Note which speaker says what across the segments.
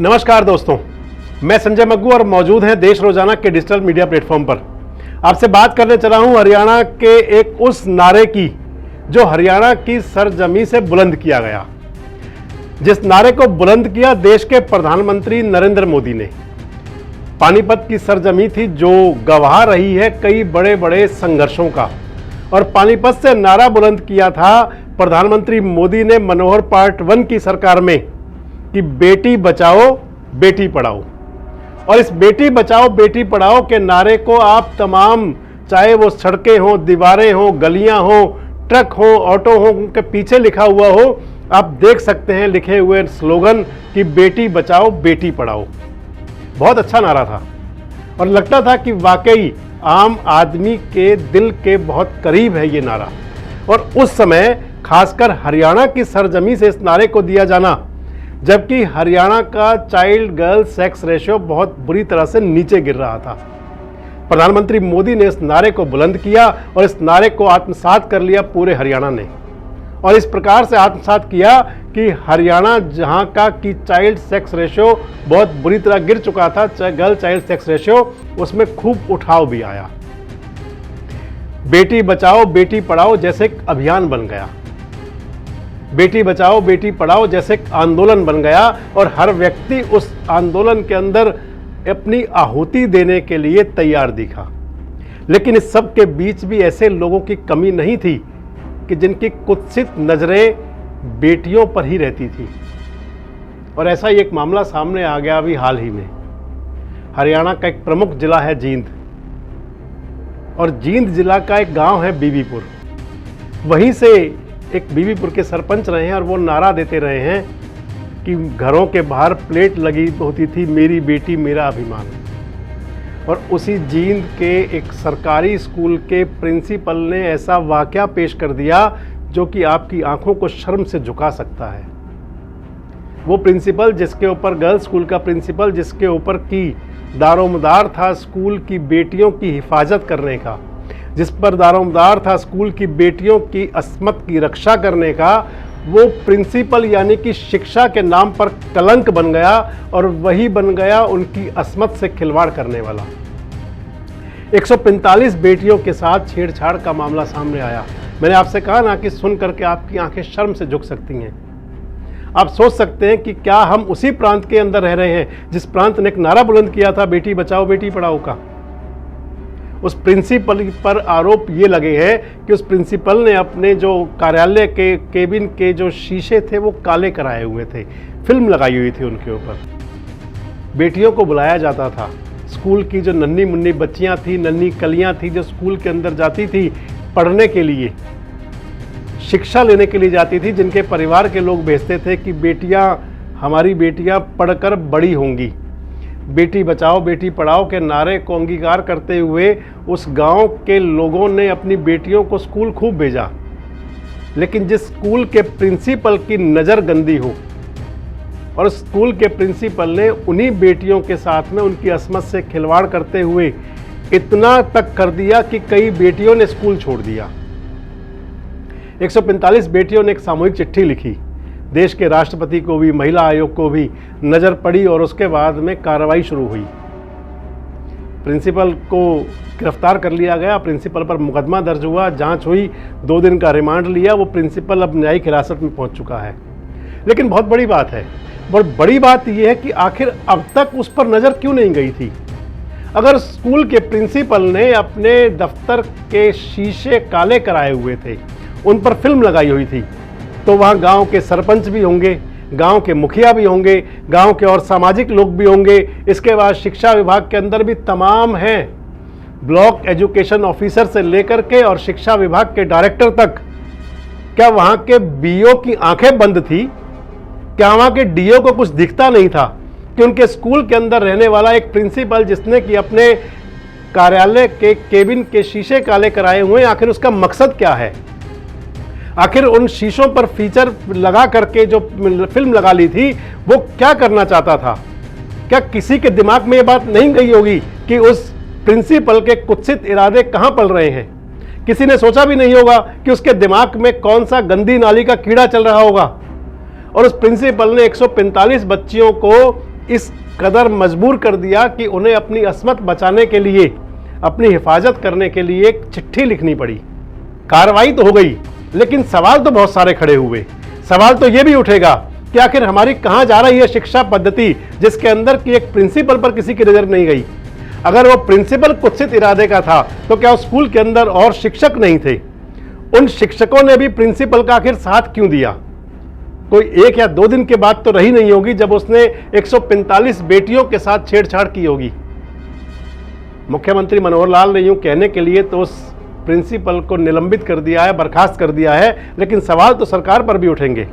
Speaker 1: नमस्कार दोस्तों, मैं संजय मग्गू और मौजूद हैं देश रोजाना के डिजिटल मीडिया प्लेटफॉर्म पर। आपसे बात करने चला हूं हरियाणा के एक उस नारे की जो हरियाणा की सरजमी से बुलंद किया गया, जिस नारे को बुलंद किया देश के प्रधानमंत्री नरेंद्र मोदी ने। पानीपत की सरजमी थी जो गवाह रही है कई बड़े बड़े संघर्षों का, और पानीपत से नारा बुलंद किया था प्रधानमंत्री मोदी ने मनोहर पार्ट 1 की सरकार में कि बेटी बचाओ बेटी पढ़ाओ। और इस बेटी बचाओ बेटी पढ़ाओ के नारे को आप तमाम, चाहे वो सड़कें हो, दीवारें हो, गलियां हो, ट्रक हो, ऑटो हो, उनके पीछे लिखा हुआ हो, आप देख सकते हैं लिखे हुए स्लोगन कि बेटी बचाओ बेटी पढ़ाओ। बहुत अच्छा नारा था और लगता था कि वाकई आम आदमी के दिल के बहुत करीब है ये नारा। और उस समय खासकर हरियाणा की सरजमी से इस नारे को दिया जाना, जबकि हरियाणा का चाइल्ड गर्ल सेक्स रेशियो बहुत बुरी तरह से नीचे गिर रहा था। प्रधानमंत्री मोदी ने इस नारे को बुलंद किया और इस नारे को आत्मसात कर लिया पूरे हरियाणा ने, और इस प्रकार से आत्मसात किया कि हरियाणा जहां का कि चाइल्ड सेक्स रेशियो बहुत बुरी तरह गिर चुका था, गर्ल चाइल्ड सेक्स रेशियो, उसमें खूब उठाव भी आया। बेटी बचाओ बेटी पढ़ाओ जैसे एक अभियान बन गया, बेटी बचाओ बेटी पढ़ाओ जैसे एक आंदोलन बन गया, और हर व्यक्ति उस आंदोलन के अंदर अपनी आहुति देने के लिए तैयार दिखा। लेकिन इस सब के बीच भी ऐसे लोगों की कमी नहीं थी कि जिनकी कुत्सित नजरें बेटियों पर ही रहती थी। और ऐसा ही एक मामला सामने आ गया अभी हाल ही में। हरियाणा का एक प्रमुख जिला है जींद, और जींद जिला का एक गांव है बीबीपुर। वहीं से एक बीबीपुर के सरपंच रहे हैं और वो नारा देते रहे हैं कि घरों के बाहर प्लेट लगी होती थी, मेरी बेटी मेरा अभिमान। और उसी जींद के एक सरकारी स्कूल के प्रिंसिपल ने ऐसा वाकया पेश कर दिया जो कि आपकी आंखों को शर्म से झुका सकता है। वो प्रिंसिपल जिसके ऊपर, गर्ल्स स्कूल का प्रिंसिपल जिसके ऊपर की दारोमदार था स्कूल की बेटियों की हिफाजत करने का, जिस पर दारोमदार था स्कूल की बेटियों की अस्मत की रक्षा करने का, वो प्रिंसिपल यानी कि शिक्षा के नाम पर कलंक बन गया, और वही बन गया उनकी अस्मत से खिलवाड़ करने वाला। 145 बेटियों के साथ छेड़छाड़ का मामला सामने आया। मैंने आपसे कहा ना कि सुन करके आपकी आंखें शर्म से झुक सकती हैं। आप सोच सकते हैं कि क्या हम उसी प्रांत के अंदर रह रहे हैं जिस प्रांत ने एक नारा बुलंद किया था बेटी बचाओ बेटी पढ़ाओ का। उस प्रिंसिपल पर आरोप ये लगे हैं कि उस प्रिंसिपल ने अपने जो कार्यालय के केबिन के जो शीशे थे वो काले कराए हुए थे, फिल्म लगाई हुई थी उनके ऊपर। बेटियों को बुलाया जाता था, स्कूल की जो नन्ही मुन्नी बच्चियां थी, नन्ही कलियां थी जो स्कूल के अंदर जाती थी पढ़ने के लिए, शिक्षा लेने के लिए जाती थी, जिनके परिवार के लोग भेजते थे कि बेटियां, हमारी बेटियां पढ़कर बड़ी होंगी। बेटी बचाओ बेटी पढ़ाओ के नारे को अंगीकार करते हुए उस गांव के लोगों ने अपनी बेटियों को स्कूल खूब भेजा। लेकिन जिस स्कूल के प्रिंसिपल की नज़र गंदी हो, और स्कूल के प्रिंसिपल ने उन्हीं बेटियों के साथ में उनकी अस्मत से खिलवाड़ करते हुए इतना तक कर दिया कि कई बेटियों ने स्कूल छोड़ दिया। 145 बेटियों ने एक सामूहिक चिट्ठी लिखी, देश के राष्ट्रपति को भी, महिला आयोग को भी नज़र पड़ी, और उसके बाद में कार्रवाई शुरू हुई। प्रिंसिपल को गिरफ्तार कर लिया गया, प्रिंसिपल पर मुकदमा दर्ज हुआ, जांच हुई, 2 दिन का रिमांड लिया। वो प्रिंसिपल अब न्यायिक हिरासत में पहुंच चुका है। लेकिन बहुत बड़ी बात है, बहुत बड़ी बात यह है कि आखिर अब तक उस पर नज़र क्यों नहीं गई थी। अगर स्कूल के प्रिंसिपल ने अपने दफ्तर के शीशे काले कराए हुए थे, उन पर फिल्म लगाई हुई थी, तो वहाँ गांव के सरपंच भी होंगे, गांव के मुखिया भी होंगे, गांव के और सामाजिक लोग भी होंगे। इसके बाद शिक्षा विभाग के अंदर भी तमाम हैं, ब्लॉक एजुकेशन ऑफिसर से लेकर के और शिक्षा विभाग के डायरेक्टर तक। क्या वहाँ के बीओ की आंखें बंद थी? क्या वहाँ के डीओ को कुछ दिखता नहीं था कि उनके स्कूल के अंदर रहने वाला एक प्रिंसिपल जिसने कि अपने कार्यालय के केबिन के शीशे काले कराए हुए, आखिर उसका मकसद क्या है? आखिर उन शीशों पर फीचर लगा करके जो फिल्म लगा ली थी वो क्या करना चाहता था? क्या किसी के दिमाग में ये बात नहीं गई होगी कि उस प्रिंसिपल के कुत्सित इरादे कहां पल रहे हैं? किसी ने सोचा भी नहीं होगा कि उसके दिमाग में कौन सा गंदी नाली का कीड़ा चल रहा होगा। और उस प्रिंसिपल ने 145 बच्चियों को इस कदर मजबूर कर दिया कि उन्हें अपनी अस्मत बचाने के लिए, अपनी हिफाजत करने के लिए एक चिट्ठी लिखनी पड़ी। कार्रवाई तो हो गई, लेकिन सवाल तो बहुत सारे खड़े हुए। सवाल तो यह भी उठेगा कि आखिर हमारी कहां जा रही है शिक्षा पद्धति, जिसके अंदर की एक प्रिंसिपल पर किसी की नजर नहीं गई। अगर वो प्रिंसिपल कुत्सित इरादे का था तो क्या उस स्कूल के अंदर और शिक्षक नहीं थे? उन शिक्षकों ने भी प्रिंसिपल का आखिर साथ क्यों दिया? कोई 1 या 2 दिन के बाद तो रही नहीं होगी जब उसने 145 बेटियों के साथ छेड़छाड़ की होगी। मुख्यमंत्री मनोहर लाल ने यूं कहने के लिए तो उस प्रिंसिपल को निलंबित कर दिया है, बर्खास्त कर दिया है, लेकिन सवाल तो सरकार पर भी उठेंगे।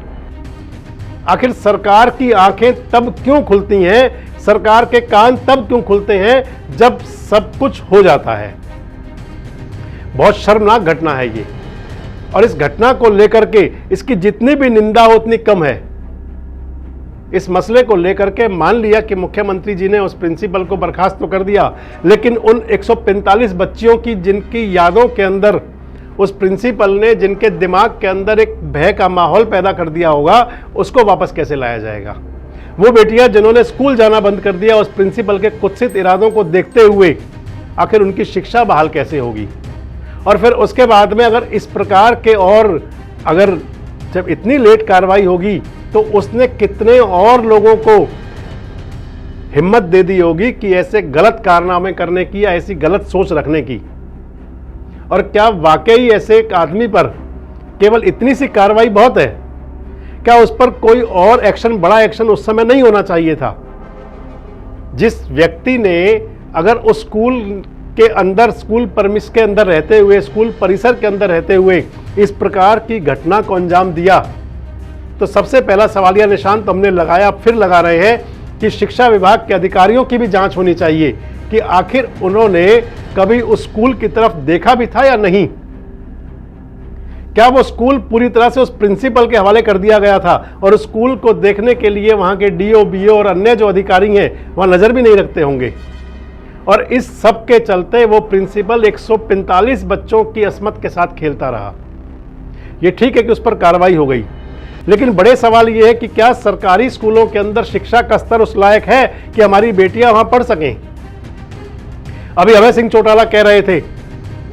Speaker 1: आखिर सरकार की आंखें तब क्यों खुलती हैं, सरकार के कान तब क्यों खुलते हैं जब सब कुछ हो जाता है? बहुत शर्मनाक घटना है ये, और इस घटना को लेकर के इसकी जितनी भी निंदा हो उतनी कम है। इस मसले को लेकर के मान लिया कि मुख्यमंत्री जी ने उस प्रिंसिपल को बर्खास्त तो कर दिया, लेकिन उन 145 बच्चियों की जिनकी यादों के अंदर उस प्रिंसिपल ने, जिनके दिमाग के अंदर एक भय का माहौल पैदा कर दिया होगा, उसको वापस कैसे लाया जाएगा? वो बेटियां जिन्होंने स्कूल जाना बंद कर दिया उस प्रिंसिपल के कुत्सित इरादों को देखते हुए, आखिर उनकी शिक्षा बहाल कैसे होगी? और फिर उसके बाद में अगर इस प्रकार के, और अगर जब इतनी लेट कार्रवाई होगी तो उसने कितने और लोगों को हिम्मत दे दी होगी कि ऐसे गलत कारनामे करने की या ऐसी गलत सोच रखने की। और क्या वाकई ऐसे एक आदमी पर केवल इतनी सी कार्रवाई बहुत है? क्या उस पर कोई और एक्शन, बड़ा एक्शन उस समय नहीं होना चाहिए था? जिस व्यक्ति ने अगर उस स्कूल के अंदर, स्कूल परमिस के अंदर रहते हुए, स्कूल परिसर के अंदर रहते हुए इस प्रकार की घटना को अंजाम दिया, तो सबसे पहला सवालिया निशान तो हमने लगाया, फिर लगा रहे हैं कि शिक्षा विभाग के अधिकारियों की भी जांच होनी चाहिए कि आखिर उन्होंने कभी उस स्कूल की तरफ देखा भी था या नहीं। क्या वो स्कूल पूरी तरह से उस प्रिंसिपल के हवाले कर दिया गया था और उस स्कूल को देखने के लिए वहां के डीओ, बीओ और अन्य जो अधिकारी हैं वहां नजर भी नहीं रखते होंगे? और इस सब के चलते वो प्रिंसिपल 145 बच्चों की अस्मत के साथ खेलता रहा। ये ठीक है कि उस पर कार्रवाई हो गई, लेकिन बड़े सवाल ये है कि क्या सरकारी स्कूलों के अंदर शिक्षा का स्तर उस लायक है कि हमारी बेटियां वहां पढ़ सकें? अभी अभय सिंह चौटाला कह रहे थे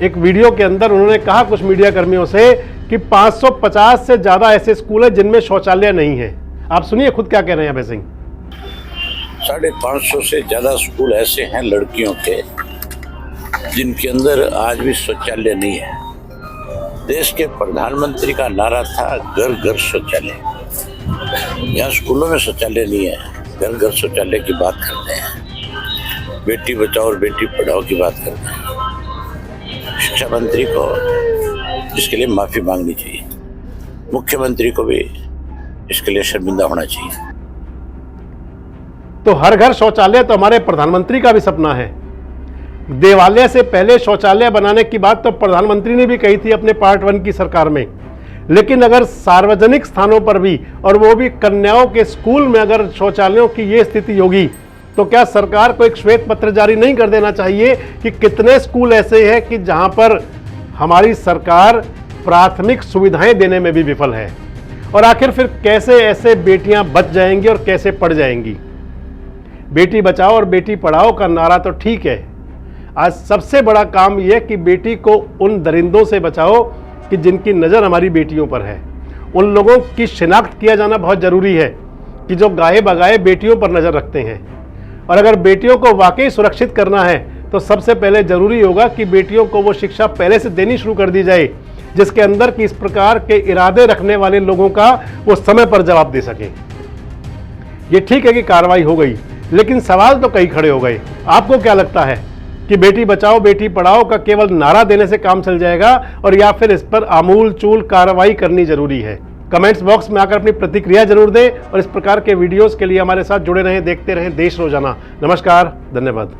Speaker 1: एक वीडियो के अंदर, उन्होंने कहा कुछ मीडिया कर्मियों से कि 550 से ज्यादा ऐसे स्कूल हैं जिनमें शौचालय नहीं है। आप सुनिए खुद क्या कह रहे हैं अभय सिंह।
Speaker 2: 550 से ज्यादा स्कूल ऐसे हैं लड़कियों के जिनके अंदर आज भी शौचालय नहीं है। देश के प्रधानमंत्री का नारा था घर घर शौचालय। यहाँ स्कूलों में शौचालय नहीं है, घर घर शौचालय की बात करते हैं, बेटी बचाओ और बेटी पढ़ाओ की बात करते हैं। शिक्षा मंत्री को इसके लिए माफी मांगनी चाहिए, मुख्यमंत्री को भी इसके लिए शर्मिंदा होना चाहिए।
Speaker 1: तो हर घर शौचालय तो हमारे प्रधानमंत्री का भी सपना है। देवालय से पहले शौचालय बनाने की बात तो प्रधानमंत्री ने भी कही थी अपने पार्ट 1 की सरकार में, लेकिन अगर सार्वजनिक स्थानों पर भी, और वो भी कन्याओं के स्कूल में अगर शौचालयों की ये स्थिति होगी, तो क्या सरकार को एक श्वेत पत्र जारी नहीं कर देना चाहिए कि कितने स्कूल ऐसे हैं कि जहां पर हमारी सरकार प्राथमिक सुविधाएं देने में भी विफल है? और आखिर फिर कैसे ऐसे बेटियां बच जाएंगी और कैसे पढ़ जाएंगी? बेटी बचाओ और बेटी पढ़ाओ का नारा तो ठीक है, आज सबसे बड़ा काम यह कि बेटी को उन दरिंदों से बचाओ कि जिनकी नज़र हमारी बेटियों पर है। उन लोगों की शिनाख्त किया जाना बहुत ज़रूरी है कि जो गाए बगाए बेटियों पर नज़र रखते हैं। और अगर बेटियों को वाकई सुरक्षित करना है तो सबसे पहले ज़रूरी होगा कि बेटियों को वो शिक्षा पहले से देनी शुरू कर दी जाए जिसके अंदर कि इस प्रकार के इरादे रखने वाले लोगों का वो समय पर जवाब दे सकें। ये ठीक है कि कार्रवाई हो गई, लेकिन सवाल तो कई खड़े हो गए। आपको क्या लगता है कि बेटी बचाओ बेटी पढ़ाओ का केवल नारा देने से काम चल जाएगा, और या फिर इस पर आमूल चूल कार्रवाई करनी जरूरी है? कमेंट्स बॉक्स में आकर अपनी प्रतिक्रिया जरूर दें और इस प्रकार के वीडियोस के लिए हमारे साथ जुड़े रहें, देखते रहें देश रोजाना। नमस्कार, धन्यवाद।